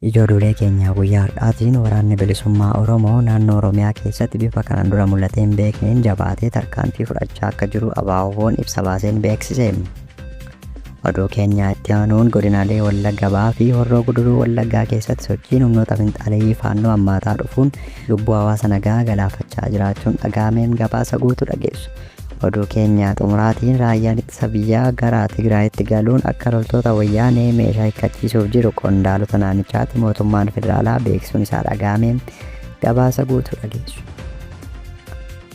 Ijoollee keenya guyyaa har'aatiin waraanni bilisummaa Oromoo naannoo Oromiyaa keessatti bifa kanaan dura mul'atee hin beekneen jabaatee tarkaanfii fudhachaa akka jiru ABO'n ibsa baaseen beeksise. Oduu keenya itti aanuun godinaalee Wallagga Bahaa fi Horroo Guduruu Wallaggaa keessatti sochiin humnoota finxaaleeyyii faannoo hammaataa dhufuun lubbuu hawaasa nagaa galaafachaa jiraachuun dhaga'ameen gabaasa guutuu dhageessu. Oduu keenya xumuraatiin raayyaan ittisa biyyaa gara Tigraayitti galuun akka loltoota wayyaanee meeshaa hiikkachiisuuf jiru qondaalota naannichaatti mootummaan federaalaa beeksisuun isaa dhaga'ameen gabaasa guutuu dhageessu.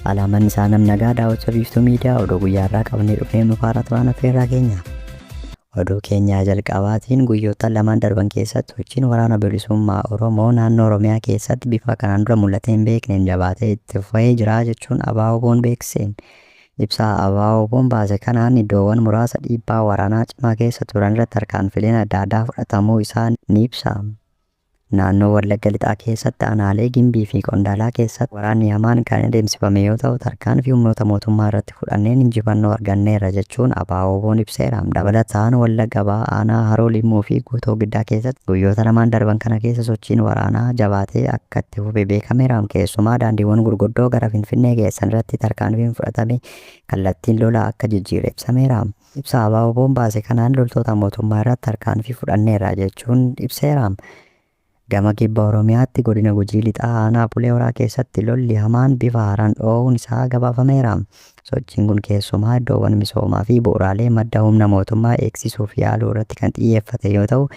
Alaamaan isaa namnagaa daawwachaa biiftuu miidiyaa oduu guyyaarraa qabnee dhufee nufaara turaan affeerraa keenya. Oduu keenyaa jalqabaatiin guyyoota lamaan darban keessatti sochiin waraana bilisummaa Oromoo naannoo Oromiyaa keessatti bifa kanaan dura mul'atee hin beekneen jabaatee itti fufee jira jechuun ABO'n beeksise. Ibsaa ABO'n baase kanaan iddoowwan muraasa dhiibbaa waraanaa cimaa keessa turan irratti tarkaanfileen adda addaa fudhatamuu isaa ni ibsa. Naannoo Wallagga Lixaa keessatti aanaalee Gimbii fi Qondaalaa keessatti waraanni hamaan kan adeemsifame yoo ta'u tarkaanfii humnoota mootummaa irratti fudhanneen injifannoo arganneerra jechuun ABO'n ibseera. Dabalataan Wallagga Bahaa aanaa Haroo Limmuu fi Guutoo Giddaa keessatti guyyoota lamaan darban kana keessa sochiin waraanaa jabaatee akka itti fufe beekameera. Keessumaa daandiiwwan gurguddoo gara Finfinnee geessan irratti tarkaanfiin fudhatame kallattiin lolaa akka jijjiire ibsameera. Ibsa ABO'n baase kanaan loltoota mootummaa irratti tarkaanfii fudhanneerra jechuun ibseera. Gama kibba Oromiyaatti godina Gujii Lixaa aanaa Bulee Horaa keessatti lolli hamaan bifa haaraan dho'uun isaa gabaafameera. Sochiin kun keessumaa iddoowwan misoomaa fi bu'uuraalee madda humna mootummaa eegsisuuf yaaluu irratti kan xiyyeeffate yoo ta'u,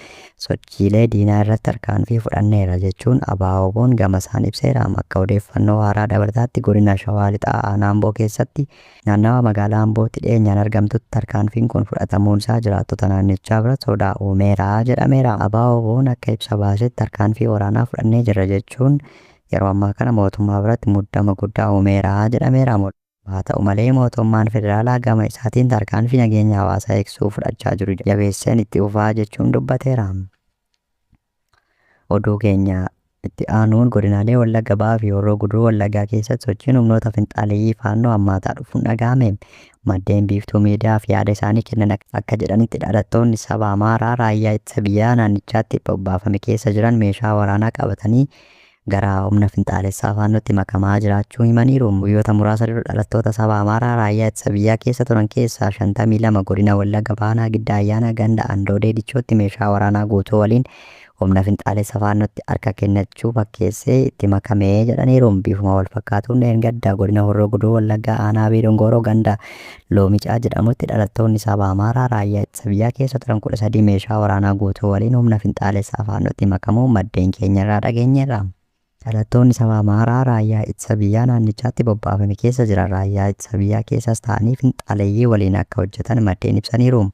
sochiilee diinaa irratti tarkaanfii fudhanneera jechuun ABO'n gama isaan ibseera. Akka odeeffannoo haaraa dabalataatti godina Shawaa Lixaa aanaa Amboo keessatti naannawa magaalaa Ambootti dhiyeenyaan argamtutti tarkaanfiin kun fudhatamuun isaa jiraattota naannichaa bira sodaa uumeera jedhameera. ABO'n akka ibsa baasetti tarkaanfii waraanaa fudhannee jirra jechuun yeroo ammaa kana mootummaa biratti muddama guddaa uumeera jedhameera. Haa ta'u malee mootummaan federaalaa gama isaatiin tarkaanfii nageenya hawaasaa eegsisuu fudhachaa jiru jabeesseen itti fufaa jechuun dubbateera. Oduu keenya itti aanuun godinaalee Wallagga Bahaa fi Horroo Guduruu Wallaggaa keessatti sochiin humnoota finxaaleeyyii faannoo hammaataa dhufuun dhaga'ame. Maddeen biiftuu miidiyaa fi yaada isaanii kennan akka jedhanitti dhalattoonni saba Amaaraa raayyaa ittisa biyyaa naannichaatti bobbaafame keessa jiran meeshaa waraanaa qabatanii gara humna finxaalessaa faannootti makamaa jiraachuu himaniiru. Guyyoota muraasa dura dhalattoota saba Amaaraa raayyaa ittisa biyyaa keessa turan keessaa 52 godina Wallagga Bahaa Giddaa Ayyaana ganda Andoodee Dichootti meeshaa waraanaa guutuu waliin humna finxaalessa faannootti harka kennachuu fakkeessee itti makamee jedhaniiru. Bifuma wal fakkaatuun gadda godina Horroo Guduruu Wallaggaa aanaa Beedongooroo ganda Loomicaa jedhamutti dhalattoonni saba Amaaraa raayyaa ittisa biyyaa keessa turan 13 meeshaa waraanaa guutuu waliin humna finxaalessa faannootti makamuu maddeen keenyarraa dhageenyeerra. Dhalattoonni saba Amaaraa raayyaa ittisa biyyaa naannichaatti bobbaafame keessa jiran raayyaa ittisa biyyaa keessas ta'anii finxaaleeyyii waliin akka hojjetan maddeen ibsaniiru.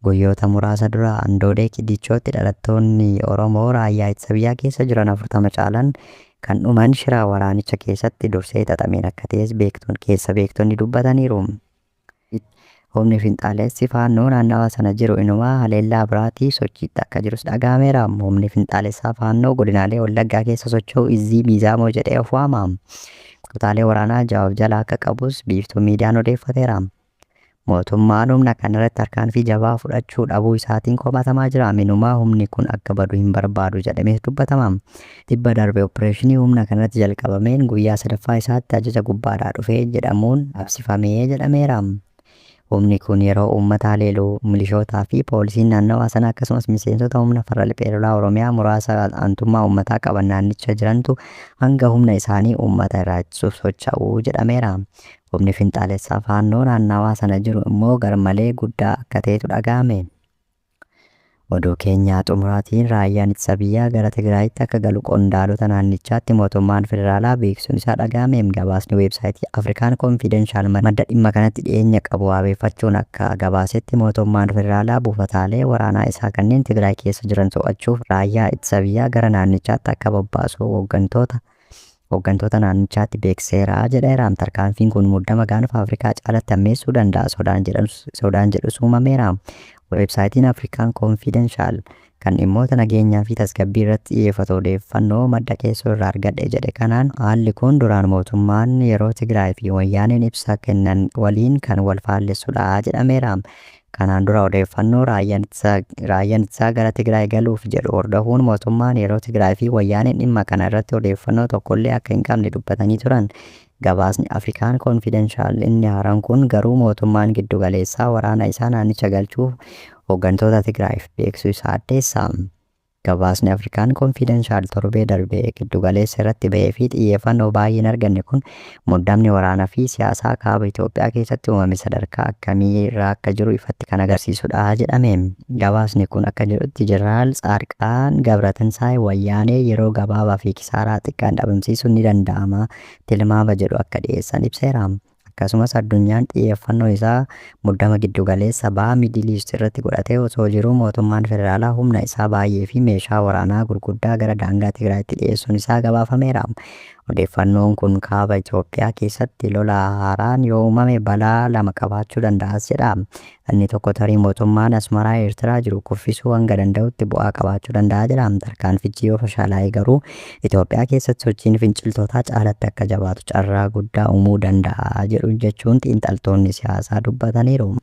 Guyyoota muraasa dura Andoodee Dichootti dhalattoonni Oromoo raayyaa ittisa biyyaa keessa jiran 40 caalan kan dhuman shira waraanicha keessatti dursee xaxameen akka ta'es beektonni dubbataniiru. Humni finxaalessi faannoo naannawa sana jiru inumaa haleellaa biraatii sochiitti akka jirus dhaga'ameera. Humni finxaalessaa faannoo godinaalee Wallaggaa keessa socho'u Izzii Miizaamoo jedhee of waama. Kutaalee waraanaa jawaaf jala akka qabus biiftuu miidiyaan odeeffateera. Mootummaan humna kanarratti tarkaanfii jabaa fudhachuu dhabuu isaatiin komatamaa jira. Minumaa humni kun akka badu hin barbaadu jedhamees dubbatama. Dhibba darbe opereeshinii humna kanarratti jalqabameen guyyaa sadaffaa isaatti ajaja gubbaadhaa dhufee jedhamuun absifamee jedhameera. Humni kun yeroo uummata haleeluu milishootaa fi poolisiin naannawaa sana akkasumas miseensota humna farra riphee lolaa Oromiyaa muraasa aantummaa uummataa qaban naannicha jirantu hanga humna isaanii uummata irraa ittisuuf socho'uu jedhameera. Humni finxaalessaa faannoo naannawaa sana jiru immoo garmalee guddaa akka ta'etu dhaga'ame. Oduu keenyaa xumuraatiin raayyaan ittisa biyyaa gara Tigraayitti akka galu qondaalota naannichaatti mootummaan federaalaa beeksisuun isaa dhaga'ame. Gabaasni weebsaayitii Afrikaan Konfiidenshaal madda dhimma kanatti dhiyeenya qabu wabeeffachuun akka gabaasetti mootummaan federaalaa buufataalee waraanaa isaa kanneen Tigraay keessa jiran to'achuuf raayyaa ittisa biyyaa gara naannichaatti akka bobbaasu hooggantoota naannichaatti beekseera jedheera. Tarkaanfiin kun muddama gaanfa Afrikaa caalatti hammeessuu danda'a sodaan jedhus uumameera. Weebsaayitiin Afrikaan Konfiidenshaal kan dhimmoota nageenyaa fi tasgabbii irratti xiyyeeffatu odeeffannoo madda keessoo irraa argadhe jedhe kanaan haalli kun duraan mootummaan yeroo Tigraay fi wayyaaneen ibsa kennan waliin kan wal faallessudha jedhameera. Kanaan dura odeeffannoo raayyaan ittisaa gara Tigraay galuuf jedhu hordofuun mootummaan yeroo Tigraay fi wayyaaneen dhimma kana irratti odeeffannoo tokkollee akka hin qabne dubbatanii turan. Gabaasni Afrikaan Konfidenshaal inni haaraan kun garuu mootummaan giddugaleessaa waraana isaa naannicha galchuuf hooggantoota Tigraayiif beeksisuu isaa addeessa. Gabaasni Afrikaan Konfidenshaal torbee darbee giddugaleessa irratti bahee fi xiyyeeffannoo baay'ee hin arganne kun muddamni waraanaa fi siyaasaa kaaba Itoophiyaa keessatti uumame sadarkaa akkamii irra akka jiru ifatti kan agarsiisudha jedhame. Gabaasni kun akka jedhutti Jeneraal Tsaadqaan Gabratintsaay wayyaanee yeroo gabaabaa fi kisaaraa xiqqaan dhabamsiisuun ni danda'ama tilmaama jedhu akka dhiyeessan ibseera. Akkasumas addunyaan xiyyeeffannoo isaa muddama giddugaleessa baha Middle East irratti godhatee osoo jiruu mootummaan federaalaa humna isaa baay'ee fi meeshaa waraanaa gurguddaa gara daangaa Tigraayitti dhiyeessuun isaa gabaafameera. Odeeffannoon kun kaaba Itoophiyaa keessatti lola haaraan yoo uumame balaa lama qabaachuu danda'as jedha. Inni tokko tarii mootummaan Asmaraa Eertiraa jiru kuffisuu hanga danda'utti bu'aa qabaachuu danda'a jedha. Tarkaanfichi yoo fashalaa'e garuu Itoophiyaa keessatti sochiin finciltootaa caalatti akka jabaatu carraa guddaa uumuu danda'a jedhu jechuun xiinxaltoonni siyaasaa dubbataniiru.